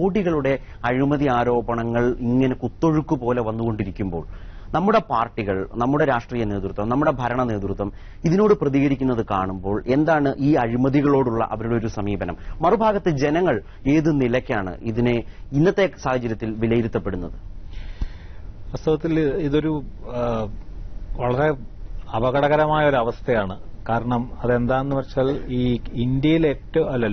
കോടികളുടെ അഴിമതി ആരോപണങ്ങൾ ഇങ്ങനെ കുത്തൊഴുക്ക് പോലെ വന്നുകൊണ്ടിരിക്കുമ്പോൾ നമ്മുടെ പാർട്ടികൾ, നമ്മുടെ രാഷ്ട്രീയ നേതൃത്വം, നമ്മുടെ ഭരണ നേതൃത്വം ഇതിനോട് പ്രതികരിക്കുന്നത് കാണുമ്പോൾ എന്താണ് ഈ അഴിമതികളോടുള്ള അവരുടെ ഒരു സമീപനം? മറുഭാഗത്ത് ജനങ്ങൾ ഏത് നിലയ്ക്കാണ് ഇതിനെ ഇന്നത്തെ സാഹചര്യത്തിൽ വിലയിരുത്തപ്പെടുന്നത്? വാസ്തവത്തിൽ ഇതൊരു വളരെ അപകടകരമായ ഒരു അവസ്ഥയാണ്. കാരണം അതെന്താന്ന് വെച്ചാൽ ഈ ഇന്ത്യയിലെ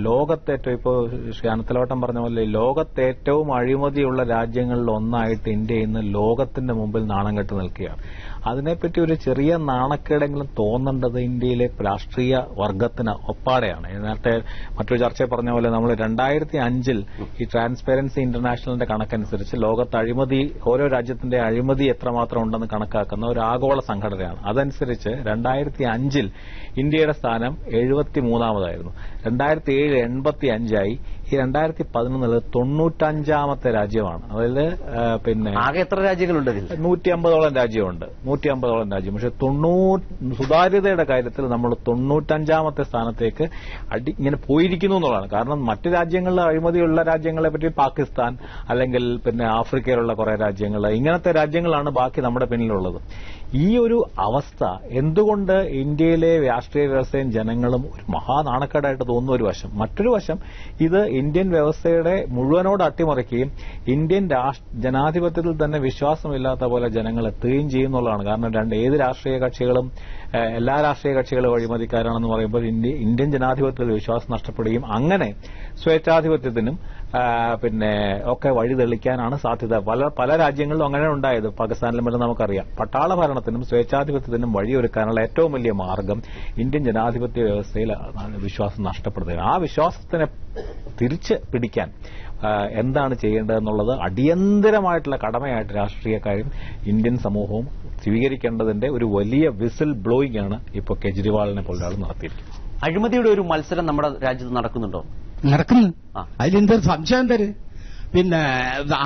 ലോകത്തേറ്റവും ഇപ്പോൾ ശ്രീ അനന്തലവട്ടം പറഞ്ഞ പോലെ ലോകത്തേറ്റവും അഴിമതിയുള്ള രാജ്യങ്ങളിൽ ഒന്നായിട്ട് ഇന്ത്യ ഇന്ന് ലോകത്തിന്റെ മുമ്പിൽ നാണം കെട്ട് നിൽക്കുകയാണ്. അതിനെപ്പറ്റി ഒരു ചെറിയ നാണക്കേടെങ്കിലും തോന്നേണ്ടത് ഇന്ത്യയിലെ രാഷ്ട്രീയ വർഗത്തിന് ഒപ്പാടെയാണ്. നേരത്തെ മറ്റൊരു ചർച്ചയിൽ പറഞ്ഞ പോലെ നമ്മൾ 2005 ഈ ട്രാൻസ്പെറൻസി ഇന്റർനാഷണലിന്റെ കണക്കനുസരിച്ച് ലോകത്ത് അഴിമതി, ഓരോ രാജ്യത്തിന്റെ അഴിമതി എത്രമാത്രം ഉണ്ടെന്ന് കണക്കാക്കുന്ന ഒരു ആഗോള സംഘടനയാണ്. അതനുസരിച്ച് 2005 ഇന്ത്യയുടെ സ്ഥാനം 73-ാമതായിരുന്നു. 2007 85ആയി. ഈ 2011 95-ാമത്തെ രാജ്യമാണ്. അതായത് ആകെ എത്ര രാജ്യങ്ങളുണ്ട്? 150ഓളം രാജ്യമുണ്ട്. 150ഓളം രാജ്യം. പക്ഷെ സുതാര്യതയുടെ കാര്യത്തിൽ നമ്മൾ 95-ാമത്തെ സ്ഥാനത്തേക്ക് ഇങ്ങനെ പോയിരിക്കുന്നു എന്നുള്ളതാണ്. കാരണം മറ്റ് രാജ്യങ്ങളിൽ അഴിമതിയുള്ള രാജ്യങ്ങളെ പറ്റി പാകിസ്ഥാൻ അല്ലെങ്കിൽ ആഫ്രിക്കയിലുള്ള കുറെ രാജ്യങ്ങൾ, ഇങ്ങനത്തെ രാജ്യങ്ങളാണ് ബാക്കി നമ്മുടെ പിന്നിലുള്ളത്. ഈ ഒരു അവസ്ഥ എന്തുകൊണ്ട് ഇന്ത്യയിലെ രാഷ്ട്രീയ വ്യവസ്ഥയും ജനങ്ങളും ഒരു മഹാനാണക്കേടായിട്ട് തോന്നുന്ന ഒരു വശം. മറ്റൊരു വശം ഇത് ഇന്ത്യൻ വ്യവസ്ഥയുടെ മുഴുവനോട് അട്ടിമറിക്കുകയും ഇന്ത്യൻ ജനാധിപത്യത്തിൽ തന്നെ വിശ്വാസമില്ലാത്ത പോലെ ജനങ്ങൾ എത്തുകയും ചെയ്യുന്നുള്ളതാണ്. കാരണം ഏത് രാഷ്ട്രീയ കക്ഷികളും എല്ലാ രാഷ്ട്രീയ കക്ഷികളും അഴിമതിക്കാരാണെന്ന് പറയുമ്പോൾ ഇന്ത്യൻ ജനാധിപത്യത്തിൽ വിശ്വാസം നഷ്ടപ്പെടുകയും അങ്ങനെ സ്വേച്ഛാധിപത്യത്തിനും ഒക്കെ വഴി തെളിക്കാനാണ് സാധ്യത. പല രാജ്യങ്ങളിലും അങ്ങനെ ഉണ്ടായത്. പാകിസ്ഥാനിലും വരെ നമുക്കറിയാം. പട്ടാള ഭരണത്തിനും സ്വേച്ഛാധിപത്യത്തിനും വഴിയൊരുക്കാനുള്ള ഏറ്റവും വലിയ മാർഗം ഇന്ത്യൻ ജനാധിപത്യ വ്യവസ്ഥയിൽ വിശ്വാസം നഷ്ടപ്പെടുത്തുകയാണ്. ആ വിശ്വാസത്തിനെ തിരിച്ച് പിടിക്കാൻ എന്താണ് ചെയ്യേണ്ടതെന്നുള്ളത് അടിയന്തരമായിട്ടുള്ള കടമയായിട്ട് രാഷ്ട്രീയക്കാരും ഇന്ത്യൻ സമൂഹവും സ്വീകരിക്കേണ്ടതിന്റെ ഒരു വലിയ വിസിൽ ബ്ലോയിങ് ആണ് ഇപ്പോൾ കെജ്രിവാളിനെ പോലെ ഒരാൾ നടത്തിയിരിക്കുന്നത്. അഴിമതിയുടെ ഒരു മത്സരം നമ്മുടെ രാജ്യത്ത് നടക്കുന്നുണ്ടോ? നടക്കുന്നു. അതിലെന്തൊരു സംശയം തരും.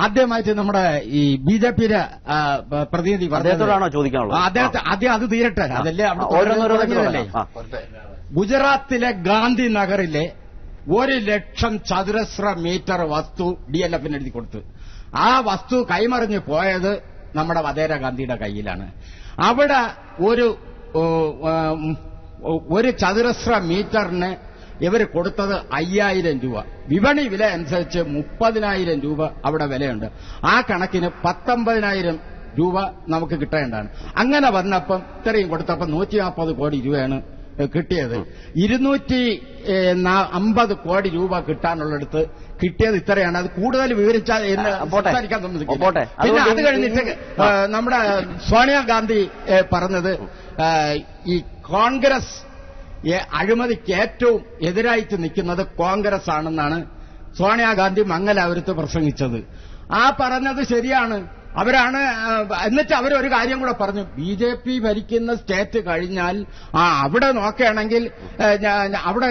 ആദ്യമായിട്ട് നമ്മുടെ ഈ ബിജെപിയുടെ പ്രതിനിധി അദ്ദേഹത്തോടാണോ ചോദിക്കാനുള്ളത്? അദ്ദേഹത്തെ ആദ്യം അത് തീരട്ടെ. അതല്ലേ അവിടെ ഗുജറാത്തിലെ ഗാന്ധി നഗറിലെ 1,00,000 ചതുരശ്ര മീറ്റർ വസ്തു DLFന് എഴുതി കൊടുത്തു. ആ വസ്തു കൈമറിഞ്ഞു പോയത് നമ്മുടെ വധേര ഗാന്ധിയുടെ കയ്യിലാണ്. അവിടെ ഒരു ചതുരശ്ര മീറ്ററിന് ഇവർ കൊടുത്തത് 5,000 രൂപ. വിപണി വില അനുസരിച്ച് 30,000 രൂപ അവിടെ വിലയുണ്ട്. ആ കണക്കിന് 19,000 രൂപ നമുക്ക് കിട്ടേണ്ടതാണ്. അങ്ങനെ വന്നപ്പം ഇത്രയും കൊടുത്തപ്പം 140 കോടി രൂപയാണ് കിട്ടിയത്. 250 കോടി രൂപ കിട്ടാനുള്ളിടത്ത് കിട്ടിയത് ഇത്രയാണ്. അത് കൂടുതൽ വിവരിച്ചാൽ സംസാരിക്കാൻ സമ്മതിക്കില്ല. പിന്നെ അത് കഴിഞ്ഞിട്ട് നമ്മുടെ സോണിയാഗാന്ധി പറഞ്ഞത് ഈ കോൺഗ്രസ് അഴിമതിക്ക് ഏറ്റവും എതിരായിട്ട് നിൽക്കുന്നത് കോൺഗ്രസ് ആണെന്നാണ് സോണിയാഗാന്ധി മംഗലാപുരത്ത് പ്രസംഗിച്ചത്. ആ പറഞ്ഞത് ശരിയാണ്. എന്നിട്ട് അവരൊരു കാര്യം കൂടെ പറഞ്ഞു. BJP ഭരിക്കുന്ന സ്റ്റേറ്റ് കഴിഞ്ഞാൽ അവിടെ നോക്കുകയാണെങ്കിൽ അവിടെ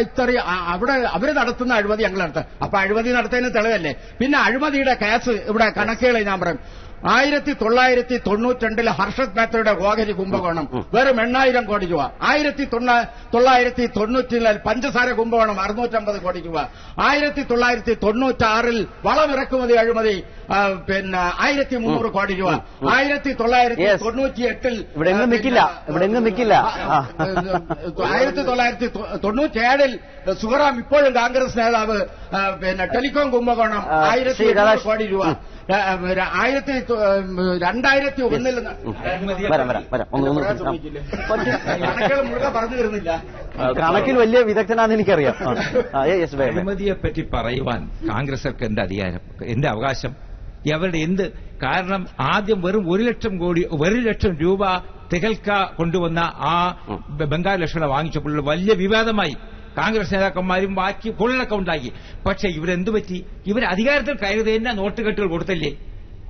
അവര് നടത്തുന്ന അഴിമതി ഞങ്ങൾ നടത്തുക. അപ്പൊ അഴിമതി നടത്തുന്നതിന് തെളിവല്ലേ? പിന്നെ അഴിമതിയുടെ കേസ് ഇവിടെ കണക്കുകൾ ഞാൻ പറയും. 1992 ഹർഷത് മേത്തയുടെ ഓഹരി കുംഭകോണം വെറും 8,000 കോടി രൂപ. 1994 പഞ്ചസാര കുംഭകോണം 650 കോടി രൂപ. 1996 വളമിറക്കുമതി അഴിമതി 1,300 കോടി രൂപ. 1998 1997 സുഹറാം ഇപ്പോഴും കോൺഗ്രസ് നേതാവ് ടെലികോം കുംഭകോണം 1,000 കോടി രൂപ. 2001 മുഴുവൻ പറഞ്ഞു തരുന്നില്ല. കണക്കിൽ വലിയ വിദഗ്ധനാണെന്ന് എനിക്കറിയാം. അഴിമതിയെപ്പറ്റി പറയുവാൻ കോൺഗ്രസ്സർക്ക് എന്ത് അധികാരം, എന്ത് അവകാശം, അവരുടെ എന്ത് കാരണം? ആദ്യം വെറും 1,00,000 രൂപ തികൽക്ക കൊണ്ടുവന്ന ആ ബംഗാൾ ലക്ഷണം വാങ്ങിച്ചപ്പോൾ വലിയ വിവാദമായി. കോൺഗ്രസ് നേതാക്കന്മാരും ബാക്കി കൊള്ളലൊക്കെ ഉണ്ടാക്കി. പക്ഷെ ഇവരെന്തു പറ്റി? ഇവർ അധികാരത്തിൽ കയറിയത് തന്നെ നോട്ടുകെട്ടുകൾ കൊടുത്തല്ലേ?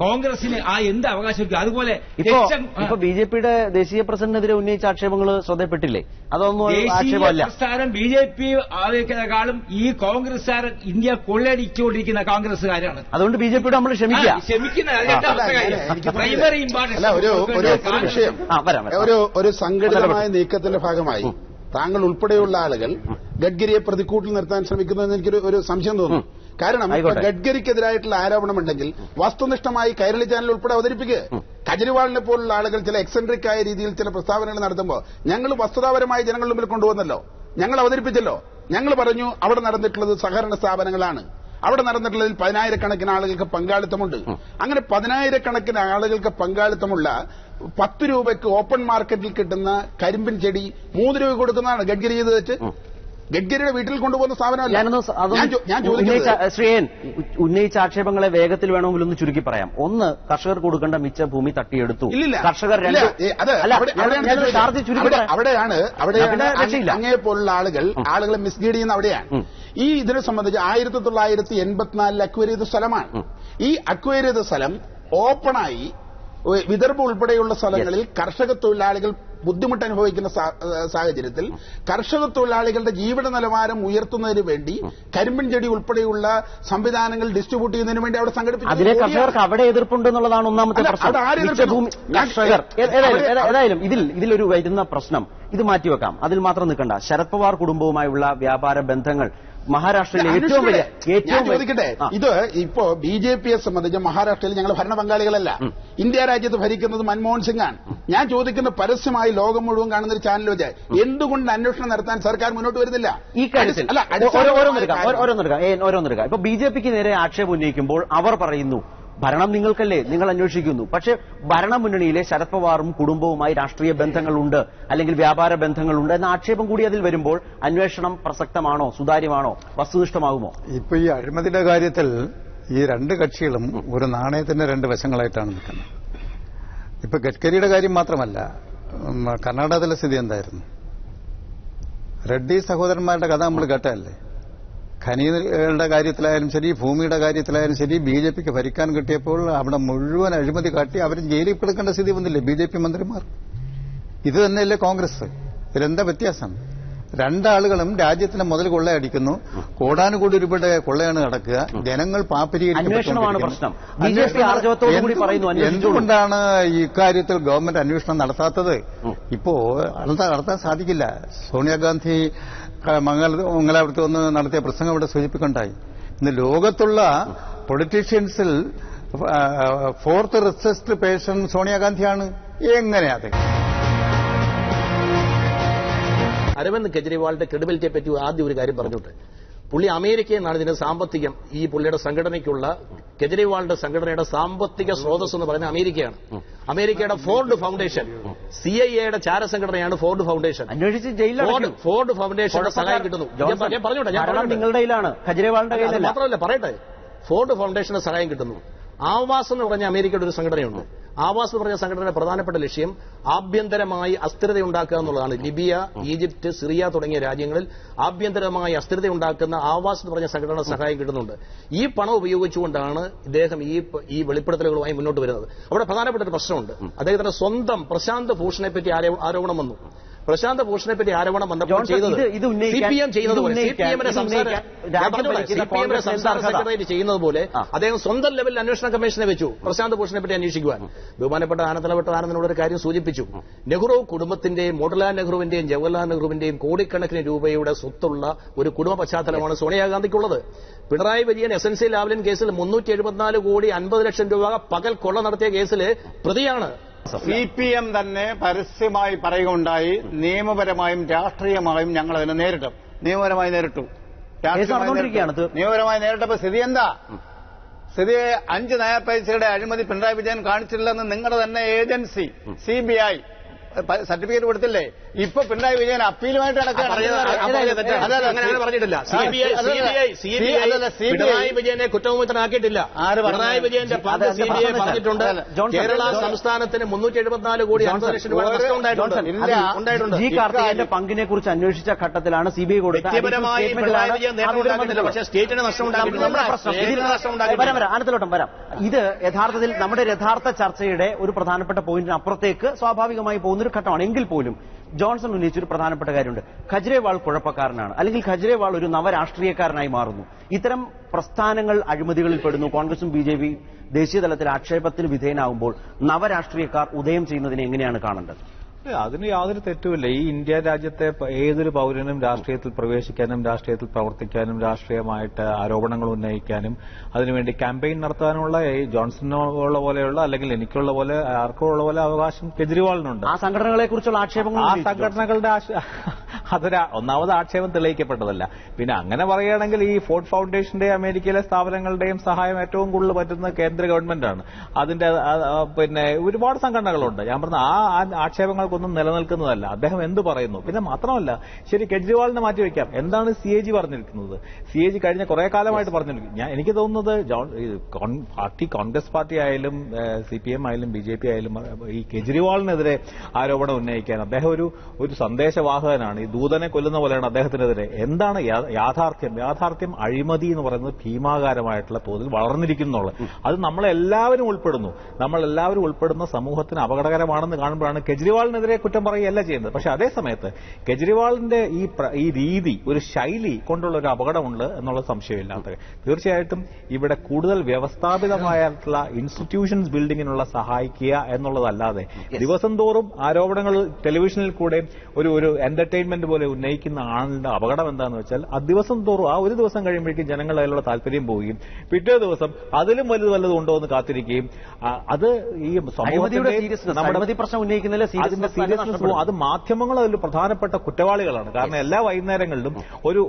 കോൺഗ്രസിന് എന്ത് അവകാശം? അതുപോലെ ഇപ്പൊ BJPയുടെ ദേശീയ പ്രസിഡന്റിനെതിരെ ഉന്നയിച്ച ആക്ഷേപങ്ങൾ ശ്രദ്ധപ്പെട്ടില്ലേ? അതൊന്നും ആക്ഷേപമല്ല. പ്രസ്ഥാനം BJP ആവേക്കുന്നതിനേക്കാളും ഈ കോൺഗ്രസ്സുകാർ ഇന്ത്യ കൊള്ളയടിച്ചുകൊണ്ടിരിക്കുന്ന കോൺഗ്രസ്സുകാരാണ്. അതുകൊണ്ട് BJPയോട് നമ്മൾ ക്ഷമിക്കുന്ന പ്രൈമറി ഒരു സംഘടിതമായ നീക്കത്തിന്റെ ഭാഗമായി താങ്കൾ ഉൾപ്പെടെയുള്ള ആളുകൾ ഗഡ്കരിയെ പ്രതിക്കൂട്ടിൽ നിർത്താൻ ശ്രമിക്കുന്നതെന്ന് എനിക്കൊരു സംശയം തോന്നുന്നു. കാരണം ഗഡ്കരിക്കെതിരായിട്ടുള്ള ആരോപണമുണ്ടെങ്കിൽ വസ്തുനിഷ്ഠമായി കൈരളി ചാനൽ ഉൾപ്പെടെ അവതരിപ്പിക്കുക. കെജ്രിവാളിനെ പോലുള്ള ആളുകൾ ചില എക്സെൻട്രിക് ആയ രീതിയിൽ ചില പ്രസ്താവനകൾ നടത്തുമ്പോൾ ഞങ്ങൾ വസ്തുതാപരമായി ജനങ്ങളുടെ മുമ്പിൽ കൊണ്ടുവന്നല്ലോ, ഞങ്ങൾ അവതരിപ്പിച്ചല്ലോ. ഞങ്ങൾ പറഞ്ഞു അവിടെ നടന്നിട്ടുള്ളത് സഹകരണ സ്ഥാപനങ്ങളാണ്, അവിടെ നടന്നിട്ടുള്ളതിൽ 10,000-കണക്കിന് ആളുകൾക്ക് പങ്കാളിത്തമുണ്ട്. അങ്ങനെ 10,000-കണക്കിന് ആളുകൾക്ക് പങ്കാളിത്തമുള്ള 10 രൂപയ്ക്ക് ഓപ്പൺ മാർക്കറ്റിൽ കിട്ടുന്ന കരിമ്പിൻ ചെടി 3 രൂപ കൊടുക്കുന്നതാണ് ഗഡ്കരി ചെയ്ത് തെറ്റ്. ഗഡ്കരിയുടെ വീട്ടിൽ കൊണ്ടുപോകുന്ന സ്ഥാപനമല്ല. ഞാൻ ശ്രീയൻ ഉന്നയിച്ച ആക്ഷേപങ്ങളെ വേഗത്തിൽ വേണമെങ്കിൽ ഒന്ന് ചുരുക്കി പറയാം. ഒന്ന്, കർഷകർ കൊടുക്കേണ്ട മിച്ച ഭൂമി തട്ടിയെടുത്തു. കർഷകർ അവിടെയാണ് അങ്ങേപോലുള്ള ആളുകളെ മിസ്ഗൈഡ് ചെയ്യുന്ന അവിടെയാണ്. ഈ ഇതിനെ സംബന്ധിച്ച് 1984 അക്വയർ ചെയ്ത സ്ഥലമാണ്. ഈ അക്വയർ ചെയ്ത സ്ഥലം ഓപ്പണായി വിദർഭ ഉൾപ്പെടെയുള്ള സ്ഥലങ്ങളിൽ കർഷക തൊഴിലാളികൾ ബുദ്ധിമുട്ട് അനുഭവിക്കുന്ന സാഹചര്യത്തിൽ കർഷക തൊഴിലാളികളുടെ ജീവിത നിലവാരം ഉയർത്തുന്നതിന് വേണ്ടി കരിമ്പിൻ ചെടി ഉൾപ്പെടെയുള്ള സംവിധാനങ്ങൾ ഡിസ്ട്രിബ്യൂട്ട് ചെയ്യുന്നതിന് വേണ്ടി അവിടെ സംഘടിപ്പിച്ചു. അതിലെ കർഷകർക്ക് അവിടെ എതിർപ്പുണ്ടെന്നുള്ളതാണ് ഒന്നാമത്തെ പ്രശ്നം. കർഷകർ ഏതായാലും ഇതിലൊരു വരുന്ന പ്രശ്നം ഇത് മാറ്റിവെക്കാം, അതിൽ മാത്രം നിൽക്കണ്ട. ശരത് പവാർ കുടുംബവുമായുള്ള വ്യാപാര ബന്ധങ്ങൾ മഹാരാഷ്ട്രയിലെ ഏറ്റവും ചോദിക്കട്ടെ, ഇത് ഇപ്പോ ബിജെപിയെ സംബന്ധിച്ച് മഹാരാഷ്ട്രയിൽ ഞങ്ങൾ ഭരണ പങ്കാളികളല്ല. ഇന്ത്യ രാജ്യത്ത് ഭരിക്കുന്നത് മൻമോഹൻ സിംഗ് ആണ്. ഞാൻ ചോദിക്കുന്ന പരസ്യമായി ലോകം മുഴുവൻ കാണുന്ന ഒരു ചാനൽ വെച്ച് എന്തുകൊണ്ട് അന്വേഷണം നടത്താൻ സർക്കാർ മുന്നോട്ട് വരുന്നില്ല? ഈ കാര്യത്തിൽ ഓരോന്നെടുക്കാം. ഇപ്പൊ ബിജെപിക്ക് നേരെ ആക്ഷേപം ഉന്നയിക്കുമ്പോൾ അവർ പറയുന്നു ഭരണം നിങ്ങൾക്കല്ലേ, നിങ്ങൾ അന്വേഷിക്കുന്നു. പക്ഷേ ഭരണമുന്നണിയിലെ ശരത് പവാറും കുടുംബവുമായി രാഷ്ട്രീയ ബന്ധങ്ങളുണ്ട്, അല്ലെങ്കിൽ വ്യാപാര ബന്ധങ്ങളുണ്ട് എന്ന ആക്ഷേപം കൂടി അതിൽ വരുമ്പോൾ അന്വേഷണം പ്രസക്തമാണോ, സുതാര്യമാണോ, വസ്തുനിഷ്ഠമാകുമോ? ഇപ്പൊ ഈ അഴിമതിയുടെ കാര്യത്തിൽ ഈ രണ്ട് കക്ഷികളും ഒരു നാണയത്തിന്റെ രണ്ട് വശങ്ങളായിട്ടാണ് നിൽക്കുന്നത്. ഇപ്പൊ ഗഡ്കരിയുടെ കാര്യം മാത്രമല്ല, കർണാടകത്തിലെ സ്ഥിതി എന്തായിരുന്നു? റെഡ്ഡി സഹോദരന്മാരുടെ കഥ നമ്മൾ കേട്ടതല്ലേ? ഖനികളുടെ കാര്യത്തിലായാലും ശരി, ഭൂമിയുടെ കാര്യത്തിലായാലും ശരി, ബിജെപിക്ക് ഭരിക്കാൻ കിട്ടിയപ്പോൾ അവിടെ മുഴുവൻ അഴിമതി കാട്ടി അവർ ജയിലിൽ കിടക്കേണ്ട സ്ഥിതി വന്നില്ലേ ബിജെപി മന്ത്രിമാർ? ഇത് തന്നെയല്ലേ കോൺഗ്രസ്? ഇതിലെന്താ വ്യത്യാസം? രണ്ടാളുകളും രാജ്യത്തിന് മുതൽ കൊള്ളയടിക്കുന്നു, കോടാനുകോടി രൂപയുടെ കൊള്ളയാണ് നടക്കുക, ജനങ്ങൾ എന്തുകൊണ്ടാണ് ഇക്കാര്യത്തിൽ ഗവൺമെന്റ് അന്വേഷണം നടത്താത്തത്? ഇപ്പോ നടത്താൻ സാധിക്കില്ല. സോണിയാഗാന്ധി മംഗലാപുരത്ത് വന്ന് നടത്തിയ പ്രസംഗം ഇവിടെ സൂചിപ്പിക്കുകയുണ്ടായി. ഇന്ന് ലോകത്തുള്ള പൊളിറ്റീഷ്യൻസിൽ 4th റിച്ചസ്റ്റ് പേഴ്സൺ സോണിയാഗാന്ധിയാണ്. എങ്ങനെയാത്? അരവിന്ദ് കെജ്രിവാളിന്റെ ക്രെഡിബിലിറ്റിയെ പറ്റി ആദ്യം ഒരു കാര്യം പറഞ്ഞോട്ടെ. പുള്ളി അമേരിക്കയിൽ നിന്നാണ് ഇതിന്റെ സാമ്പത്തികം, ഈ പുള്ളിയുടെ സംഘടനയ്ക്കുള്ള കെജ്രിവാളിന്റെ സംഘടനയുടെ സാമ്പത്തിക സ്രോതസ് എന്ന് പറയുന്നത് അമേരിക്കയാണ്. അമേരിക്കയുടെ ഫോർഡ് ഫൗണ്ടേഷൻ, CIA-യുടെ ചാരസംഘടനയാണ് ഫോർഡ് ഫൗണ്ടേഷൻ. ഫോർഡ് ഫൗണ്ടേഷന്റെ സഹായം കിട്ടുന്നു. ഞാൻ പറഞ്ഞോട്ടെ, മാത്രമല്ല പറയട്ടെ, ഫോർഡ് ഫൗണ്ടേഷന്റെ സഹായം കിട്ടുന്നു. ആവാസ് എന്ന് പറഞ്ഞ അമേരിക്കയുടെ ഒരു സംഘടനയുണ്ട്. ആവാസ് എന്ന് പറഞ്ഞ സംഘടനയുടെ പ്രധാനപ്പെട്ട ലക്ഷ്യം ആഭ്യന്തരമായി അസ്ഥിരതയുണ്ടാക്കുക എന്നുള്ളതാണ്. ലിബിയ, ഈജിപ്ത്, സിറിയ തുടങ്ങിയ രാജ്യങ്ങളിൽ ആഭ്യന്തരമായി അസ്ഥിരതയുണ്ടാക്കുന്ന ആവാസ് എന്ന് പറഞ്ഞ സംഘടന സഹായം കിട്ടുന്നുണ്ട്. ഈ പണം ഉപയോഗിച്ചുകൊണ്ടാണ് ഇദ്ദേഹം ഈ വെളിപ്പെടുത്തലുകളുമായി മുന്നോട്ട് വരുന്നത്. അവിടെ പ്രധാനപ്പെട്ട ഒരു പ്രശ്നമുണ്ട്. അദ്ദേഹത്തിന്റെ സ്വന്തം പ്രശാന്ത് ഭൂഷണെ പറ്റി ആരോപണം വന്നു. പ്രശാന്ത് ഭൂഷണെ പറ്റി ആരോപണം വന്നപ്പോൾ ചെയ്തത് CPM ചെയ്യുന്നതുപോലെ, CPM-ന്റെ സംസ്ഥാന സെക്രട്ടറി ചെയ്യുന്നത് പോലെ അദ്ദേഹം സ്വന്തം ലെവലിൽ അന്വേഷണ കമ്മീഷനെ വെച്ചു പ്രശാന്ത് ഭൂഷണെ പറ്റി അന്വേഷിക്കുവാൻ. ബഹുമാനപ്പെട്ട ആനന്ദലവട്ട ആനന്ദിനോട് ഒരു കാര്യം സൂചിപ്പിച്ചു. നെഹ്റു കുടുംബത്തിന്റെയും മോട്ടിലാൽ നെഹ്റുവിന്റെയും ജവഹർലാൽ നെഹ്റുവിന്റെയും കോടിക്കണക്കിന് രൂപയുടെ സ്വത്തുള്ള ഒരു കുടുംബ പശ്ചാത്തലമാണ് സോണിയാഗാന്ധിക്കുള്ളത്. പിണറായി വിജയൻ SNC ലാവ്ലിൻ കേസിൽ 374 കോടി 50 ലക്ഷം രൂപ പകൽ കൊള്ള നടത്തിയ കേസിലെ പ്രതിയാണ്. CPM തന്നെ പരസ്യമായി പറയുകയുണ്ടായി, നിയമപരമായും രാഷ്ട്രീയമായും ഞങ്ങൾ അതിനെ നേരിട്ടു. നിയമപരമായി നേരിട്ടു. നിയമപരമായി നേരിട്ടപ്പോൾ സ്ഥിതി എന്താ? സ്ഥിതി 5 നയ പൈസയുടെ അഴിമതി പിണറായി വിജയൻ കാണിച്ചില്ലെന്ന് നിങ്ങളുടെ തന്നെ ഏജൻസി CBI സർട്ടിഫിക്കറ്റ് കൊടുത്തില്ലേ? ഇപ്പൊ പിണറായി വിജയൻ അപ്പീലുമായിട്ട് പിണറായി വിജയനെ കുറ്റവിമുക്തനാക്കിയിട്ടില്ല. പിണറായി വിജയന്റെ പങ്ക് CBI പറഞ്ഞിട്ടുണ്ട്. കേരള സംസ്ഥാനത്തിന് 374 കോടി 50 ലക്ഷം രൂപ നഷ്ടം ഉണ്ടായിട്ടുണ്ട്. ജി കാർത്തികേയന്റെ പങ്കിനെ കുറിച്ച് അന്വേഷിച്ച ഘട്ടത്തിലാണ് CBI കൊടുത്തത്. വ്യക്തിപരമായി പിണറായി വിജയൻ നേട്ടം ഉണ്ടാക്കിയിട്ടില്ല, പക്ഷേ സ്റ്റേറ്റിന് നഷ്ടം ഉണ്ടാക്കിയിട്ടുണ്ട്. ആനത്തിലോട്ടം വരാം. ഇത് യഥാർത്ഥത്തിൽ നമ്മുടെ യഥാർത്ഥ ചർച്ചയുടെ ഒരു പ്രധാനപ്പെട്ട പോയിന്റിന് അപ്പുറത്തേക്ക് സ്വാഭാവികമായി പോകുന്നൊരു ഘട്ടമാണ്. എങ്കിൽ പോലും ജോൺസൺ ഉന്നയിച്ചൊരു പ്രധാനപ്പെട്ട കാര്യമുണ്ട്. കെജ്രിവാൾ കുഴപ്പക്കാരനാണ്, അല്ലെങ്കിൽ കെജ്രിവാൾ ഒരു നവരാഷ്ട്രീയക്കാരനായി മാറുന്നു. ഇത്തരം പ്രസ്ഥാനങ്ങൾ അഴിമതികളിൽ പെടുന്നു. കോൺഗ്രസും BJP ദേശീയ തലത്തിൽ ആക്ഷേപത്തിന് വിധേയനാകുമ്പോൾ നവരാഷ്ട്രീയക്കാർ ഉദയം ചെയ്യുന്നതിനെ എങ്ങനെയാണ് കാണേണ്ടത്? അതിന് യാതൊരു തെറ്റുമില്ല. ഈ ഇന്ത്യ രാജ്യത്തെ ഏതൊരു പൗരനും രാഷ്ട്രീയത്തിൽ പ്രവേശിക്കാനും രാഷ്ട്രീയത്തിൽ പ്രവർത്തിക്കാനും രാഷ്ട്രീയമായിട്ട് ആരോപണങ്ങൾ ഉന്നയിക്കാനും അതിനുവേണ്ടി ക്യാമ്പയിൻ നടത്താനുള്ള ഈ ജോൺസണുള്ള പോലെയുള്ള അല്ലെങ്കിൽ എനിക്കുള്ള പോലെ ആർക്കും ഉള്ള പോലെ അവകാശം കെജ്രിവാളിനുണ്ട്. ആ സംഘടനകളെ കുറിച്ചുള്ള ആക്ഷേപങ്ങൾ ആ സംഘടനകളുടെ അതൊരു ഒന്നാമത് ആക്ഷേപം തെളിയിക്കപ്പെട്ടതല്ല. പിന്നെ അങ്ങനെ പറയുകയാണെങ്കിൽ ഈ ഫോർഡ് ഫൗണ്ടേഷന്റെ അമേരിക്കയിലെ സ്ഥാപനങ്ങളുടെയും സഹായം ഏറ്റവും കൂടുതൽ പറ്റുന്ന കേന്ദ്ര ഗവൺമെന്റാണ്. അതിന്റെ പിന്നെ ഒരുപാട് സംഘടനകളുണ്ട്. ഞാൻ പറഞ്ഞ ആ ആക്ഷേപങ്ങൾക്കൊന്നും നിലനിൽക്കുന്നതല്ല. അദ്ദേഹം എന്ത് പറയുന്നു. പിന്നെ മാത്രമല്ല, ശരി, കെജ്രിവാളിനെ മാറ്റിവെക്കാം. എന്താണ് CAG പറഞ്ഞിരിക്കുന്നത്? CAG കഴിഞ്ഞ കുറെ കാലമായിട്ട് പറഞ്ഞിരിക്കും. എനിക്ക് തോന്നുന്നത് പാർട്ടി കോൺഗ്രസ് പാർട്ടി ആയാലും CPM ആയാലും BJP ആയാലും ഈ കെജ്രിവാളിനെതിരെ ആരോപണം ഉന്നയിക്കാൻ അദ്ദേഹം ഒരു സന്ദേശവാഹകനാണ്. ഈ ദൂതനെ കൊല്ലുന്ന പോലെയാണ് അദ്ദേഹത്തിനെതിരെ. എന്താണ് യാഥാർത്ഥ്യം? അഴിമതി എന്ന് പറയുന്നത് ഭീമാകാരമായിട്ടുള്ള തോതിൽ വളർന്നിരിക്കുന്നുള്ളത്. അത് നമ്മളെല്ലാവരും ഉൾപ്പെടുന്ന സമൂഹത്തിന് അപകടകരമാണെന്ന് കാണുമ്പോഴാണ് കെജ്രിവാളിനെതിരെ കുറ്റം പറയുകയല്ല ചെയ്യുന്നത്. പക്ഷെ അതേ സമയത്ത് കെജ്രിവാളിന്റെ ഈ രീതി, ഒരു ശൈലി കൊണ്ടുള്ള ഒരു അപകടമുണ്ട് എന്നുള്ള സംശയമില്ലാത്ത. തീർച്ചയായിട്ടും ഇവിടെ കൂടുതൽ വ്യവസ്ഥാപിതമായിട്ടുള്ള ഇൻസ്റ്റിറ്റ്യൂഷൻസ് ബിൽഡിങ്ങിനുള്ള സഹായിക്കുക എന്നുള്ളതല്ലാതെ ദിവസം തോറും ആരോപണങ്ങൾ ടെലിവിഷനിൽ കൂടെ ഒരു എന്റർടൈൻമെന്റ് പോലെ ഉന്നയിക്കുന്ന ആളുടെ അപകടം എന്താണെന്ന് വെച്ചാൽ ആ ദിവസം തോറും ആ ഒരു ദിവസം കഴിയുമ്പോഴേക്കും ജനങ്ങളുടെ അതിലുള്ള താല്പര്യം പോവുകയും പിറ്റേ ദിവസം അതിലും വലുതും ഉണ്ടോ എന്ന് കാത്തിരിക്കുകയും അത് ഈ സമൂഹത്തിന്റെ പ്രശ്നം ഉന്നയിക്കുന്നതിൽ അത് മാധ്യമങ്ങൾ അതിൽ പ്രധാനപ്പെട്ട കുറ്റവാളികളാണ്. കാരണം എല്ലാ വൈകുന്നേരങ്ങളിലും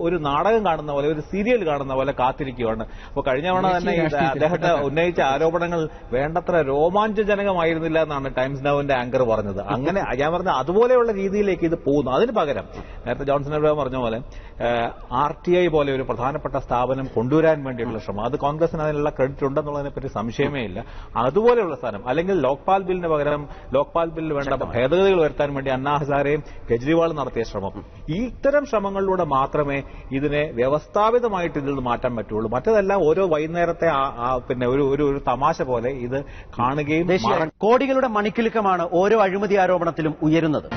ഒരു നാടകം കാണുന്ന പോലെ, ഒരു സീരിയൽ കാണുന്ന പോലെ കാത്തിരിക്കുകയാണ്. അപ്പോൾ കഴിഞ്ഞ തവണ തന്നെ അദ്ദേഹത്തെ ഉന്നയിച്ച ആരോപണങ്ങൾ വേണ്ടത്ര രോമാഞ്ചജനകമായിരുന്നില്ല എന്നാണ് ടൈംസ് നൗവിന്റെ ആങ്കർ പറഞ്ഞത്. അങ്ങനെ ഞാൻ പറഞ്ഞ അതുപോലെയുള്ള രീതിയിലേക്ക് ഇത് പോകുന്നു. അതിന് പകരം നേരത്തെ ജോൺസൺ അബ്രഹാം പറഞ്ഞ പോലെ RTI പോലെ ഒരു പ്രധാനപ്പെട്ട സ്ഥാപനം കൊണ്ടുവരാൻ വേണ്ടിയുള്ള ശ്രമം, അത് കോൺഗ്രസിന് അതിനുള്ള ക്രെഡിറ്റ് ഉണ്ടെന്നുള്ളതിനെ പറ്റി സംശയമേ ഇല്ല. അതുപോലെയുള്ള സ്ഥാനം, അല്ലെങ്കിൽ ലോക്പാൽ ബില്ലിന് പകരം ലോക്പാൽ ബില്ലിൽ വേണ്ട ഭേദഗതികൾ വരുത്താൻ വേണ്ടി അണ്ണാ ഹസാരെയും കെജ്രിവാൾ നടത്തിയ ശ്രമം, ഇത്തരം ശ്രമങ്ങളിലൂടെ മാത്രമേ ഇതിനെ വ്യവസ്ഥാപിതമായിട്ട് ഇതിൽ നിന്ന് മാറ്റാൻ പറ്റുള്ളൂ. മറ്റതെല്ലാം ഓരോ വൈകുന്നേരത്തെ പിന്നെ ഒരു തമാശ പോലെ ഇത് കാണുകയും കോടികളുടെ മണിക്കിലുക്കമാണ് ഓരോ അഴിമതി ആരോപണത്തിലും ഉയരുന്നത്.